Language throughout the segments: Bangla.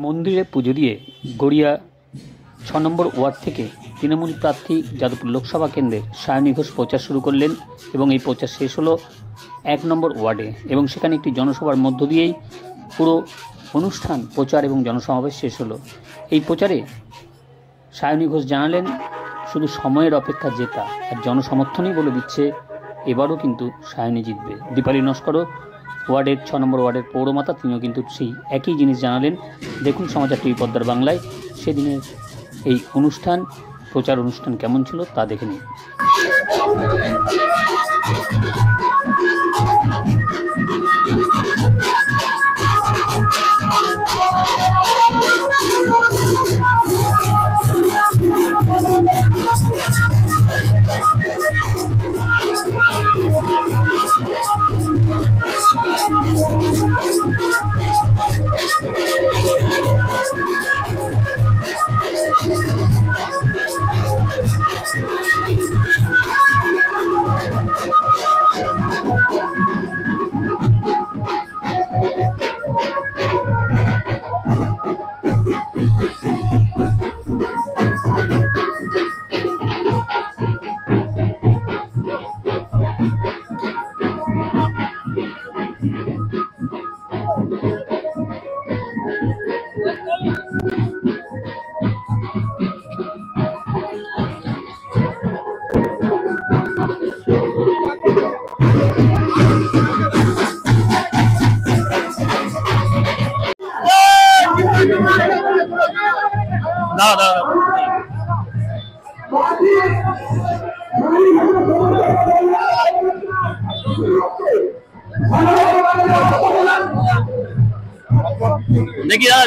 মন্দিরে পুজো দিয়ে গড়িয়া ৬ নম্বর ওয়ার্ড থেকে তৃণমূল প্রার্থী যাদবপুর লোকসভা কেন্দ্রের সায়নী ঘোষ প্রচার শুরু করলেন এবং এই প্রচার শেষ হলো ১ নম্বর ওয়ার্ডে এবং সেখানে একটি জনসভার মধ্য দিয়েই পুরো অনুষ্ঠান প্রচার এবং জনসমাবেশ শেষ হলো। এই প্রচারে সায়নী ঘোষ জানালেন শুধু সময়ের অপেক্ষা জেতা আর জনসমর্থনই বলে দিচ্ছে এবারও কিন্তু সায়নী জিতবে। দীপালি নস্করও ওয়ার্ডের ৬ নম্বর ওয়ার্ডের পৌরমাতা, তিনিও কিন্তু সেই একই জিনিস জানালেন। দেখুন সমাচার টিভি পদ্মার বাংলায় সেদিনের এই অনুষ্ঠান, প্রচার অনুষ্ঠান কেমন ছিল তা দেখে নিন।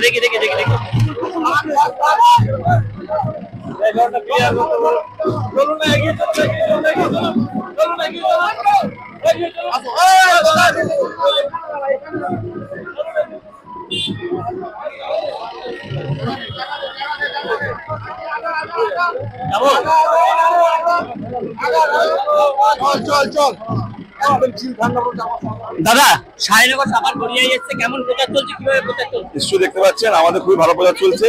देखिए देखिए देखिए देखिए দাদা সায়নী ঘোষ আবার গড়িয়ে যাচ্ছে, কেমন প্রচার চলছে, কিভাবে প্রচার চলছে? নিশ্চয়ই দেখতে পাচ্ছেন আমাদের খুবই ভালো প্রচার চলছে।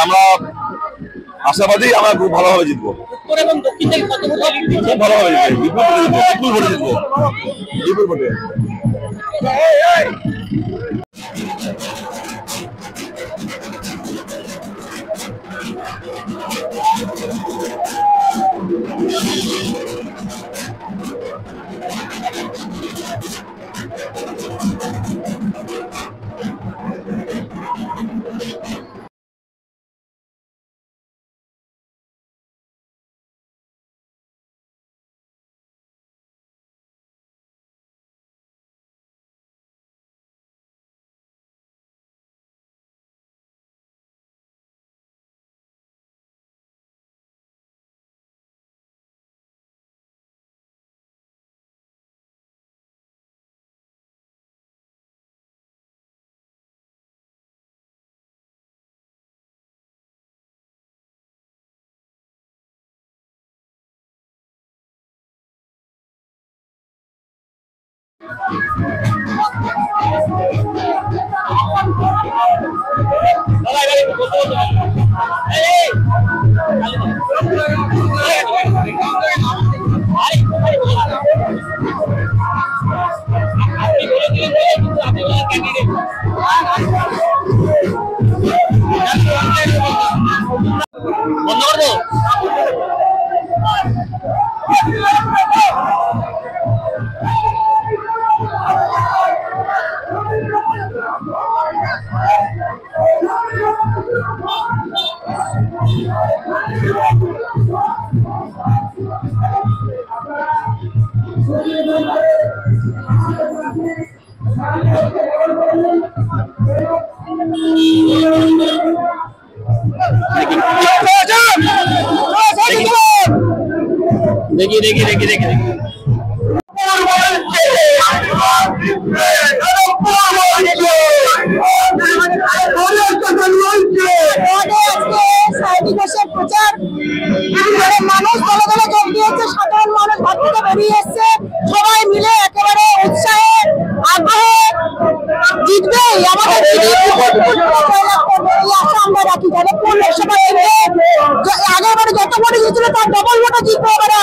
আমরা আশাবাদী আমরা খুব ভালোভাবে জিতবো। উত্তর এবং দক্ষিণ থেকে কত ভোটে লিড দিচ্ছে? খুব ভালোভাবে জিতবো, বিপুল ভোটে জিতবো, বিপুল ভোটে। বন্ধ করবো। देखिए देखिए देखिए देखिए সায়নী ঘোষের প্রচার মানুষ দলে দলে যোগ দিয়েছে, সাধারণ মানুষ ঘর থেকে বেরিয়ে এসছে, সবাই মিলে একেবারে উৎসাহে আগ্রহে জিতবেই আমাদের করবো, এই আশা আমরা রাখি। যাদবপুর লোকসভা কেন্দ্রে আগের বারে যত ভোটে জিতেছিল তার ডবল ভোটে জিতবো এবারে